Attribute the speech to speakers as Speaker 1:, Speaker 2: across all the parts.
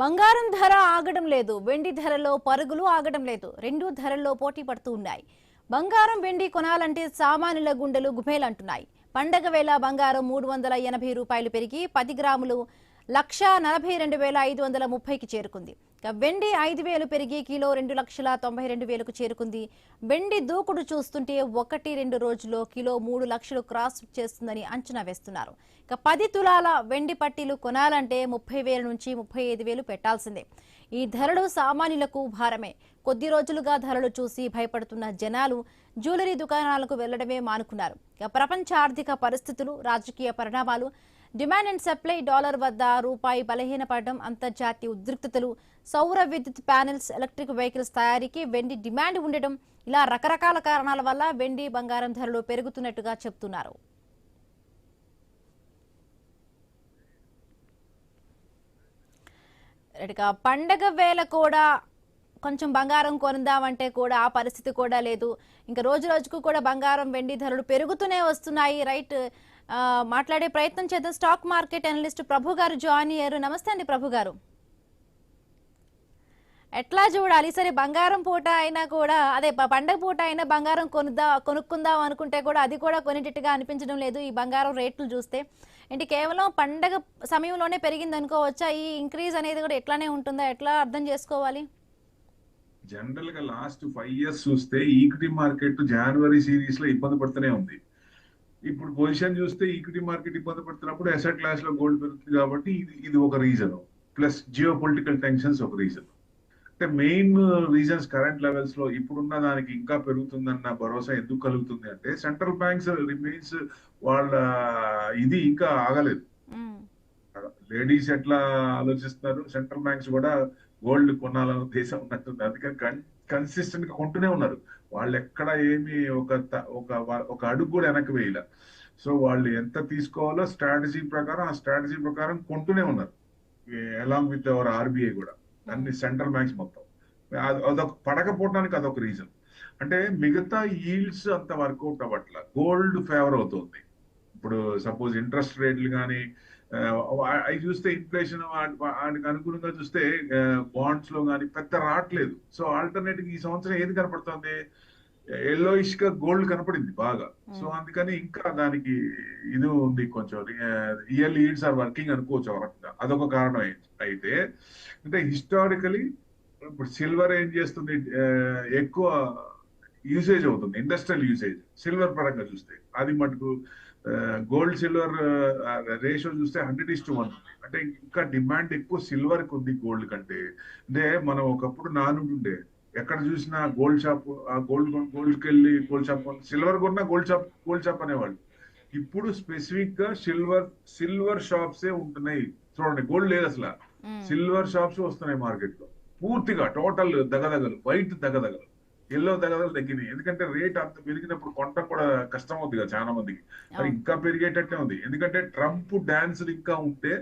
Speaker 1: బంగారం ధర ఆగడం లేదు, వెండి ధరలో పరుగులు ఆగడం లేదు. రెండు ధరల్లో పోటీ పడుతూ ఉన్నాయి. బంగారం వెండి కొనాలంటే సామాన్యుల గుండెలు గుబేలంటున్నాయి. పండగ వేళ బంగారం 380 రూపాయలు పెరిగి 10 గ్రాములు 1,42,530కి చేరుకుంది. వెండి 5,000 పెరిగి కిలో 2,92,000కు చేరుకుంది. వెండి దూకుడు చూస్తుంటే 1-2 రోజుల్లో కిలో 3 లక్షలు క్రాస్ చేస్తుందని అంచనా వేస్తున్నారు. 10 తులాల వెండి పట్టీలు కొనాలంటే 30,000 నుంచి 35,000 పెట్టాల్సిందే. ఈ ధరలు సామాన్యులకు భారమే. కొద్ది రోజులుగా ధరలు చూసి భయపడుతున్న జనాలు జ్యువెలరీ దుకాణాలకు వెళ్లడమే మానుకున్నారు. ప్రపంచ ఆర్థిక పరిస్థితులు, రాజకీయ పరిణామాలు, డిమాండ్ అండ్ సప్లై, డాలర్ వద్ద రూపాయి బలహీనపడడం, అంతర్జాతీయ ఉద్రిక్తతలు, సౌర విద్యుత్ ప్యానెల్స్, ఎలక్ట్రిక్ వెహికల్స్ తయారీకి వెండి డిమాండ్ ఉండడం, ఇలా రకరకాల కారణాల వల్ల వెండి బంగారం ధరలు పెరుగుతున్నట్టుగా చెబుతున్నారు. పండగ వేళ కూడా కొంచెం బంగారం కొనుందామంటే కూడా ఆ పరిస్థితి కూడా లేదు. ఇంకా రోజు రోజుకు కూడా బంగారం వెండి ధరలు పెరుగుతూనే వస్తున్నాయి. రైట్, మాట్లాడే ప్రయత్నం చేద్దాం. స్టాక్ మార్కెట్ అనలిస్ట్ ప్రభు గారు జాయిన్ అయ్యారు. నమస్తే అండి ప్రభు గారు. ఎట్లా చూడాలి? సరే, బంగారం పూట అయినా కూడా, అదే పండగ పూట అయినా బంగారం కొనుక్కుందాం అనుకుంటే కూడా అది కూడా కొనేటట్టుగా అనిపించడం లేదు ఈ బంగారం రేట్లు చూస్తే. ఏంటి, కేవలం పండగ సమయంలోనే పెరిగింది అనుకోవచ్చా? ఈ ఇంక్రీజ్ అనేది కూడా ఎట్లానే ఉంటుందా? ఎట్లా అర్థం చేసుకోవాలి?
Speaker 2: జనరల్ గా లాస్ట్ 5 years చూస్తే ఈక్విటీ మార్కెట్ జనవరి సిరీస్ లో ఇబ్బంది పడుతూనే ఉంది. ఇప్పుడు పొజిషన్ చూస్తే ఈక్విటీ మార్కెట్ ఇబ్బంది పడుతున్నప్పుడు అసెట్ క్లాస్ లో గోల్డ్ పెరుగుతుంది కాబట్టి ఇది ఒక reason. Plus geo political tensions ఒక రీజన్. అంటే మెయిన్ రీజన్స్ కరెంట్ లెవెల్స్ లో ఇప్పుడున్న దానికి ఇంకా పెరుగుతుందన్న భరోసా ఎందుకు కలుగుతుంది అంటే సెంట్రల్ బ్యాంక్స్ రిమైన్స్ వాళ్ళ ఇది ఇంకా ఆగలేదు. లేడీస్ ఎట్లా ఆలోచిస్తున్నారు, సెంట్రల్ బ్యాంక్స్ కూడా గోల్డ్ కొనాలన్న ఉద్దేశం ఉన్నట్టుంది. అందుకని కన్సిస్టెంట్ గా కొంటూనే ఉన్నారు. వాళ్ళు ఎక్కడ ఏమి ఒక అడుగు కూడా వెనక్కి వేయాల. సో వాళ్ళు ఎంత తీసుకోవాలో స్ట్రాటజీ ప్రకారం ఆ స్ట్రాటజీ ప్రకారం కొంటూనే ఉన్నారు. అలాంగ్ విత్ అవర్ ఆర్బీఐ కూడా, అన్ని సెంట్రల్ బ్యాంక్స్ మొత్తం. అదొక పడకపోవడానికి అదొక రీజన్. అంటే మిగతా ఈల్డ్స్ అంత వర్కౌట్ అవ్వట్ల, గోల్డ్ ఫేవర్ అవుతుంది. ఇప్పుడు సపోజ్ ఇంట్రెస్ట్ రేట్లు కానీ అవి చూస్తే ఇన్ఫ్లేషన్ వాటికి అనుగుణంగా చూస్తే బాండ్స్ లో కానీ పెద్ద రావట్లేదు. సో ఆల్టర్నేటివ్ ఈ సంవత్సరం ఏది కనపడుతుంది? ఎల్లోయిష్ గా గోల్డ్ కనపడింది బాగా. సో అందుకని ఇంకా దానికి ఇది ఉంది, కొంచెం రియల్ ఈడ్స్ ఆర్ వర్కింగ్ అనుకోవచ్చు ఒక రకంగా. అదొక కారణం అయితే అంటే హిస్టారికలీ ఇప్పుడు సిల్వర్ ఏం చేస్తుంది, ఎక్కువ యూసేజ్ అవుతుంది, ఇండస్ట్రియల్ యూసేజ్ సిల్వర్ పరంగా చూస్తే. అది మటుకు గోల్డ్ సిల్వర్ రేషియో చూస్తే 100:1 ఉంది. అంటే ఇంకా డిమాండ్ ఎక్కువ సిల్వర్ కి ఉంది గోల్డ్ కంటే. అంటే మనం ఒకప్పుడు నానుండే ఎక్కడ చూసినా గోల్డ్ షాప్, ఆ గోల్డ్కి వెళ్ళి గోల్డ్ షాప్, సిల్వర్ కొన్నా గోల్డ్ షాప్ అనేవాళ్ళు. ఇప్పుడు స్పెసిఫిక్ గా సిల్వర్ షాప్సే ఉంటున్నాయి. చూడండి, గోల్డ్ లేదు అసలు, సిల్వర్ షాప్స్ వస్తున్నాయి మార్కెట్ లో. పూర్తిగా టోటల్ దగదగలు, వైట్ దగదగలు, ఎల్లో దగదలు తగ్గినాయి. ఎందుకంటే రేట్ అంత పెరిగినప్పుడు కొంట కూడా కష్టం అవుతుంది కదా చాలా మందికి. మరి ఇంకా పెరిగేటట్టే ఉంది. ఎందుకంటే ట్రంప్ డాన్స్ ఇంకా ఉంటే,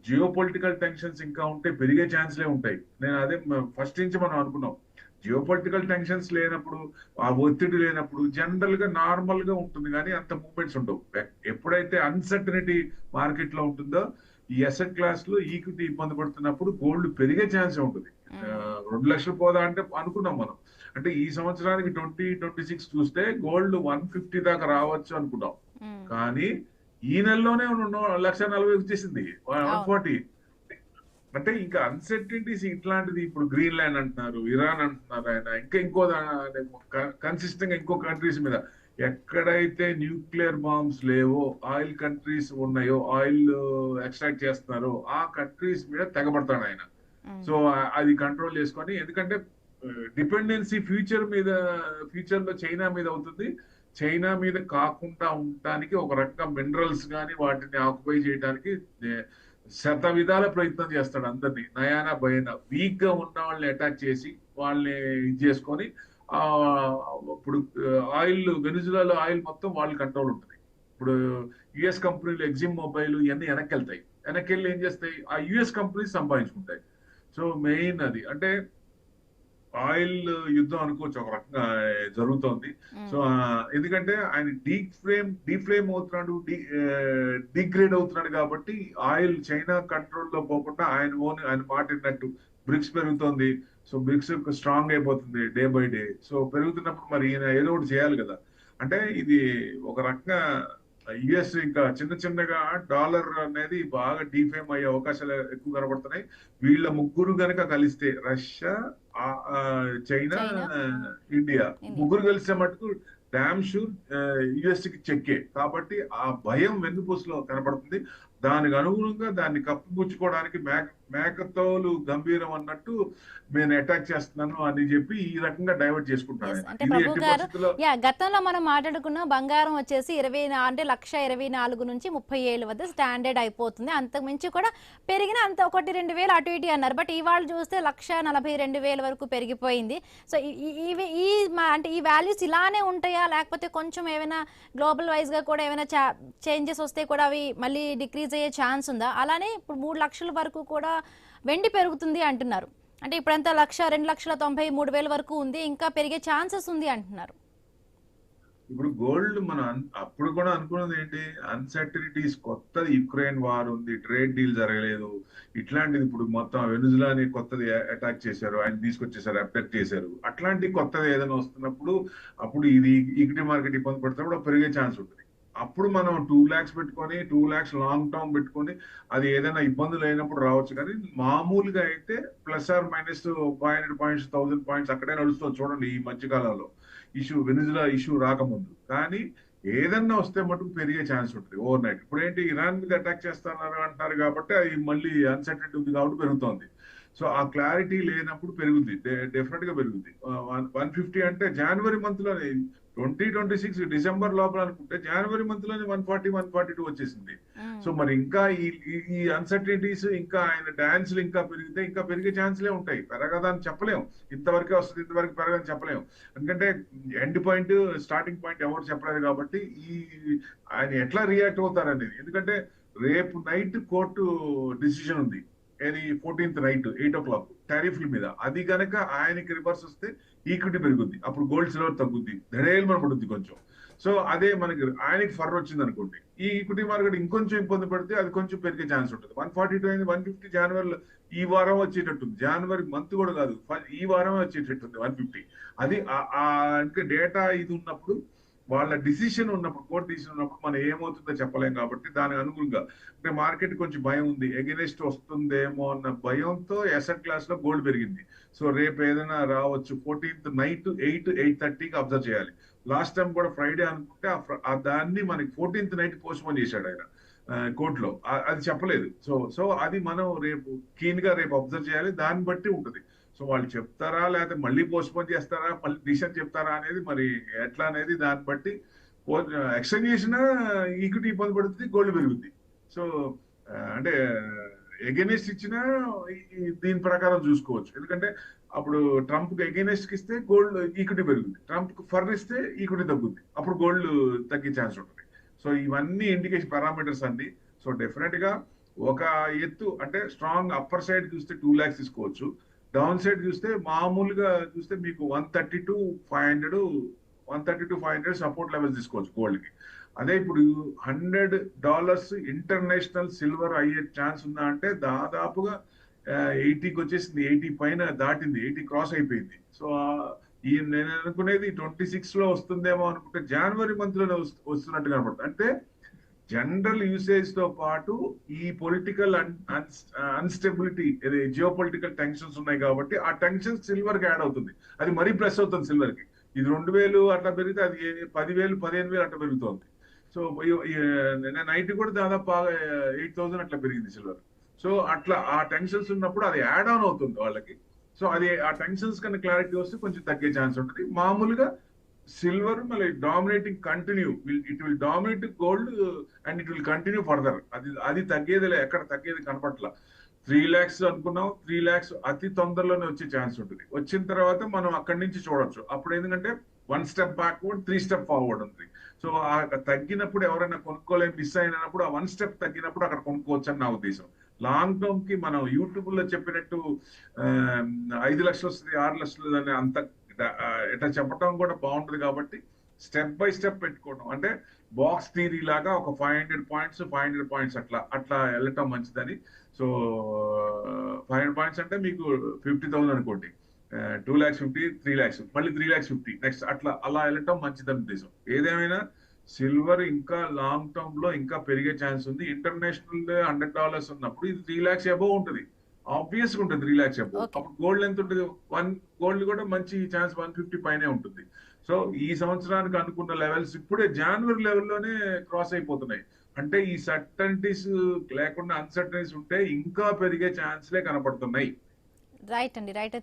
Speaker 2: జియో పొలిటికల్ టెన్షన్స్ ఇంకా ఉంటే పెరిగే ఛాన్స్లే ఉంటాయి. నేను అదే ఫస్ట్ నుంచి మనం అనుకున్నాం. జియో పొలిటికల్ టెన్షన్స్ లేనప్పుడు, ఆ ఒత్తిడి లేనప్పుడు జనరల్ గా నార్మల్ గా ఉంటుంది, కానీ అంత మూవ్మెంట్స్ ఉండవు. ఎప్పుడైతే అన్సర్టనిటీ మార్కెట్ లో ఉంటుందో, ఈ అసెట్ క్లాస్ లో ఈక్విటీ ఇబ్బంది పడుతున్నప్పుడు గోల్డ్ పెరిగే ఛాన్స్ ఉంటుంది. 2 లక్షలు పోదా అంటే అనుకున్నాం మనం. అంటే ఈ సంవత్సరానికి 2026 చూస్తే గోల్డ్ 150 దాకా రావచ్చు అనుకున్నాం. కానీ ఈ నెలలోనే 1,40,000 వచ్చేసింది, 140. అంటే ఇంకా అన్సర్టనిటీస్ ఇట్లాంటిది. ఇప్పుడు గ్రీన్లాండ్ అంటున్నారు, ఇరాన్ అంటున్నారు, ఆయన ఇంకో కన్సిస్టెంట్ గా ఇంకో కంట్రీస్ మీద. ఎక్కడైతే న్యూక్లియర్ బాంబ్స్ లేవో, ఆయిల్ కంట్రీస్ ఉన్నాయో, ఆయిల్ ఎక్స్ట్రాక్ట్ చేస్తున్నారో ఆ కంట్రీస్ మీద తెగబడతాడు ఆయన. సో అది కంట్రోల్ చేసుకొని, ఎందుకంటే డిపెండెన్సీ ఫ్యూచర్ లో చైనా మీద అవుతుంది. చైనా మీద కాకుండా ఉండటానికి ఒక రకంగా మినరల్స్ కానీ వాటిని ఆక్యుపై చేయడానికి శత విధాల ప్రయత్నం చేస్తాడు. అందరినీ నయానా భయానా వీక్ గా ఉన్న వాళ్ళని అటాక్ చేసి వాళ్ళని ఇది చేసుకొని, ఇప్పుడు ఆయిల్, వెనిజులాలో ఆయిల్ మొత్తం వాళ్ళ కంట్రోల్ ఉంటుంది. ఇప్పుడు యుఎస్ కంపెనీలు, ఎగ్జిమ్ మొబైల్ ఇవన్నీ వెనక్కి వెళ్తాయి. వెనక్కి వెళ్ళి ఏం చేస్తాయి, ఆ యుఎస్ కంపెనీస్ సంపాదించుకుంటాయి. సో మెయిన్ అది. అంటే ఆయిల్ యుద్ధం అనుకోవచ్చు, ఒక రకంగా జరుగుతోంది. సో ఎందుకంటే ఆయన డీప్ ఫ్లేమ్ అవుతున్నాడు, డిగ్రేడ్ అవుతున్నాడు కాబట్టి ఆయిల్ చైనా కంట్రోల్లో పోకుండా ఆయన మాట విన్నట్టు బ్రిక్స్ పెరుగుతోంది. సో బ్రిక్స్ స్ట్రాంగ్ అయిపోతుంది డే బై డే. సో పెరుగుతున్నప్పుడు మరి ఈయన ఏదో ఒకటి చేయాలి కదా. అంటే ఇది ఒక రకంగా యుఎస్ ఇంకా చిన్న చిన్నగా డాలర్ అనేది బాగా డీఫేమ్ అయ్యే అవకాశాలు ఎక్కువ కనబడుతున్నాయి. వీళ్ళ ముగ్గురు గనక కలిస్తే Russia, China,
Speaker 1: China
Speaker 2: India
Speaker 1: India.
Speaker 2: ముగ్గురు కలిసే మటుకు డామ్ షూర్ యుఎస్ కి చెక్కే. కాబట్టి ఆ భయం వెన్నుపూసలో కనబడుతుంది. దానికి అనుగుణంగా దాన్ని కప్పిపుచ్చుకోవడానికి మేకతోలు గంభీరం అన్నట్టు నేను అటాక్ చేస్తున్నాను అని చెప్పి ఈ రకంగా డైవర్ట్ చేసుకుంటాను.
Speaker 1: Yes, అంటే
Speaker 2: ఇది
Speaker 1: ప్రభు
Speaker 2: ఎట్టి
Speaker 1: గారు
Speaker 2: పరిస్థితుల్లో
Speaker 1: గతంలో మనం మాట్లాడుకున్న బంగారం వచ్చేసి 1,24,000 నుంచి 30,000 వద్ద స్టాండర్డ్ అయిపోతుంది. అంతకు మించి కూడా పెరిగిన అంత 1-2 వేలు అటు ఇటు అన్నారు. బట్ ఇవాళ చూస్తే 1,42,000 వరకు పెరిగిపోయింది. సో అంటే ఈ వాల్యూస్ ఇలానే ఉంటాయా, లేకపోతే కొంచెం ఏమైనా గ్లోబల్ వైజ్ గా కూడా ఏమైనా చేంజెస్ వస్తే కూడా అవి మళ్ళీ డిక్రీజ్ అయ్యే ఛాన్స్ ఉందా? అలానే ఇప్పుడు 3 లక్షల వరకు కూడా వెండి పెరుగుతుంది అంటున్నారు. అంటే ఇప్పుడంతా 2,93,000 వరకు ఉంది, ఇంకా పెరిగే ఛాన్సెస్ ఉంది అంటున్నారు.
Speaker 2: ఇప్పుడు గోల్డ్ మనం అప్పుడు కూడా అనుకున్నది ఏంటి, అన్సర్టనిటీస్, కొత్తది యుక్రెయిన్ వార్ ఉంది, ట్రేడ్ డీల్ జరగలేదు, ఇట్లాంటిది ఇప్పుడు మొత్తం వెనుజులాని కొత్తది అటాక్ చేశారు, ఆయన తీసుకొచ్చేసారు, అటాక్ చేశారు. అట్లాంటి కొత్తది ఏదైనా వస్తున్నప్పుడు అప్పుడు ఇది ఈక్విటీ మార్కెట్ ఇబ్బంది పడినప్పుడు పెరిగే ఛాన్స్ ఉంటుంది. అప్పుడు మనం 2 lakhs పెట్టుకొని 2 lakhs లాంగ్ టర్మ్ పెట్టుకొని అది ఏదైనా ఇబ్బందులు అయినప్పుడు రావచ్చు. కానీ మామూలుగా అయితే +/- 500 points 1000 points అక్కడే నడుస్తుంది చూడండి ఈ మధ్యకాలంలో వెనిజులా ఇష్యూ రాకముందు. కానీ ఏదన్నా వస్తే మటుకు పెరిగే ఛాన్స్ ఉంటుంది ఓవర్ నైట్. ఇప్పుడు ఏంటి, ఇరాన్ మీద అటాక్ చేస్తున్నారు అంటారు కాబట్టి అది మళ్ళీ అన్సర్టనిటీ ఉంది కాబట్టి పెరుగుతోంది. సో ఆ క్లారిటీ లేనప్పుడు పెరుగుద్ది, డెఫినెట్ గా పెరుగుద్ది. 150 అంటే జనవరి మంత్ లోనే 2026 డిసెంబర్ లోపల అనుకుంటే జనవరి మంత్ లోనే 140 142 వచ్చేసింది. సో మరి ఇంకా ఈ అన్సర్టనిటీస్, ఇంకా ఆయన డాన్స్లు ఇంకా పెరిగితే ఇంకా పెరిగే ఛాన్స్లే ఉంటాయి. పెరగదని చెప్పలేం, ఇంతవరకే వస్తుంది ఇంతవరకు పెరగదని చెప్పలేం. ఎందుకంటే ఎండ్ పాయింట్ స్టార్టింగ్ పాయింట్ ఎవరు చెప్పలేదు కాబట్టి ఆయన ఎట్లా రియాక్ట్ అవుతారనేది. ఎందుకంటే రేపు నైట్ కోర్టు డిసిషన్ ఉంది, ఏది 14th నైట్ 8 o'clock టారిఫ్ల మీద. అది గనక ఆయనకి రివర్స్ వస్తే ఈక్విటీ పెరుగుద్ది, అప్పుడు గోల్డ్ సిల్వర్ తగ్గుద్ది, ధడేలు పడుద్ది కొంచెం. సో అదే మనకి ఆయనకి ఫర్ వచ్చింది అనుకోండి, ఈ ఈక్విటీ మార్కెట్ ఇంకొంచెం ఇబ్బంది పడితే అది కొంచెం పెరిగే ఛాన్స్ ఉంటుంది. 142 అయింది, 150 జనవరిలో ఈ వారం వచ్చేటట్టుంది. జనవరి మంత్ కూడా కాదు, ఈ వారమే వచ్చేటట్టుంది 150. అది ఇంకా డేటా ఇది ఉన్నప్పుడు, వాళ్ళ డిసిషన్ ఉన్నప్పుడు, కోర్టు డిసిషన్ ఉన్నప్పుడు మనం ఏమవుతుందో చెప్పలేం. కాబట్టి దానికి అనుగుణంగా అంటే మార్కెట్ కొంచెం భయం ఉంది, ఎగెనెస్ట్ వస్తుందేమో అన్న భయంతో అసెట్ క్లాస్ లో గోల్డ్ పెరిగింది. సో రేపు ఏదైనా రావచ్చు. 14th నైట్ 8-8:30కి అబ్జర్వ్ చేయాలి. లాస్ట్ టైం కూడా ఫ్రైడే అనుకుంటే దాన్ని మనకి 14th నైట్ పోస్ట్ పోన్ చేశాడు ఆయన కోర్టులో, అది చెప్పలేదు. సో అది మనం రేపు కీన్ గా రేపు అబ్జర్వ్ చేయాలి, దాన్ని బట్టి ఉంటుంది. సో వాళ్ళు చెప్తారా లేకపోతే మళ్ళీ పోస్ట్పోన్ చేస్తారా, మళ్ళీ డిసిషన్ చెప్తారా అనేది మరి ఎట్లా అనేది దాన్ని బట్టి. ఎక్స్టెండ్ చేసినా ఈక్విటీ ఇబ్బంది పడుతుంది, గోల్డ్ పెరుగుద్ది. సో అంటే ఎగెనెస్ట్ ఇచ్చినా దీని ప్రకారం చూసుకోవచ్చు. ఎందుకంటే అప్పుడు ట్రంప్ కి ఎగెనెస్ట్ కి ఇస్తే గోల్డ్ ఈక్విటీ పెరుగుద్ది, ట్రంప్ కు ఫర్ ఇస్తే ఈక్విటీ తగ్గుద్ది, అప్పుడు గోల్డ్ తగ్గే ఛాన్స్ ఉంటుంది. సో ఇవన్నీ ఇండికేషన్ పారామీటర్స్ అన్ని. సో డెఫినెట్ గా ఒక ఎత్తు అంటే స్ట్రాంగ్ అప్పర్ సైడ్ చూస్తే 2 lakhs తీసుకోవచ్చు, డౌన్ సైడ్ చూస్తే మామూలుగా చూస్తే మీకు 130-500 సపోర్ట్ లెవెల్స్ తీసుకోవచ్చు గోల్డ్ కి. అదే ఇప్పుడు $100 ఇంటర్నేషనల్ సిల్వర్ అయ్యే ఛాన్స్ ఉందా అంటే దాదాపుగా 80కి వచ్చేసింది, 80 పైన దాటింది, 80 క్రాస్ అయిపోయింది. సో నేను అనుకునేది 26 లో వస్తుందేమో అనుకుంటే జనవరి మంత్ లోనే వస్తున్నట్టు కనపడుతుంది. అంటే జనరల్ యూసేజ్ తో పాటు ఈ political unstability, geo political tensions ఉన్నాయి కాబట్టి ఆ టెన్షన్ సిల్వర్ కి యాడ్ అవుతుంది, అది మరీ ప్లస్ అవుతుంది సిల్వర్ కి. ఇది 2000 అట్లా పెరిగితే అది 10,000 15,000 అట్లా పెరుగుతోంది. సో నైట్ కూడా దాదాపు 8,000 అట్లా పెరిగింది సిల్వర్. సో అట్లా ఆ టెన్షన్స్ ఉన్నప్పుడు అది యాడ్ ఆన్ అవుతుంది వాళ్ళకి. సో అది ఆ టెన్షన్స్ కన్నా క్లారిటీ వస్తే కొంచెం తగ్గే ఛాన్స్ ఉంటుంది. మామూలుగా సిల్వర్ మళ్ళీ dominating continue, it will dominate gold and it will continue further. అది తగ్గేదిలే, ఎక్కడ తగ్గేది కనపట్ల. 3 lakhs అనుకున్నాం, 3 lakhs అతి తొందరలోనే వచ్చే ఛాన్స్ ఉంటుంది. వచ్చిన తర్వాత మనం అక్కడి నుంచి చూడొచ్చు. అప్పుడు ఎందుకంటే 1 step బ్యాక్వర్డ్ 3 step ఫార్వర్డ్ ఉంది. సో తగ్గినప్పుడు ఎవరైనా కొనుక్కోలేని మిస్ అయినప్పుడు ఆ 1 step తగ్గినప్పుడు అక్కడ కొనుక్కోవచ్చు అని నా ఉద్దేశం. లాంగ్ టర్మ్ కి మనం యూట్యూబ్ లో చెప్పినట్టు 5 లక్షలు వస్తుంది 6 లక్షలు అని అంత ఇట్లా చెప్పడం కూడా బాగుంటది కాబట్టి స్టెప్ బై స్టెప్ పెట్టుకోవడం అంటే బాక్స్ థియరీ లాగా ఒక 500 పాయింట్స్ 500 పాయింట్స్ అట్లా అట్లా వెళ్ళటం మంచిదని. సో 500 పాయింట్స్ అంటే మీకు 50,000 అనుకోండి, 2,50,000 3,00,000 మళ్ళీ 3,50,000 నెక్స్ట్ అట్లా అలా వెళ్ళటం మంచిదని ఉద్దేశం. ఏదేమైనా సిల్వర్ ఇంకా లాంగ్ టర్మ్ లో ఇంకా పెరిగే ఛాన్స్ ఉంది. ఇంటర్నేషనల్ $100 ఉన్నప్పుడు ఇది 3,00,000 అబోవ్ ఉంటుంది, ఆబ్వియస్ గా ఉంటుంది 3,00,000 అబోవ్.
Speaker 1: ఓకే.
Speaker 2: అప్పుడు గోల్డ్ ఎంత ఉంటుంది, గోల్డ్ కూడా మంచి ఛాన్స్ 150 పైనే ఉంటుంది. సో ఈ సంవత్సరానికి అనుకున్న లెవెల్స్ ఇప్పుడే జనవరి లెవెల్లోనే క్రాస్ అయిపోతున్నాయి. అంటే ఈ సర్టనిటీస్ లేకుండా అన్సర్టనిటీస్ ఉంటే ఇంకా పెరిగే ఛాన్స్లే కనపడుతున్నాయి.
Speaker 1: రైట్ అండి, రైట్.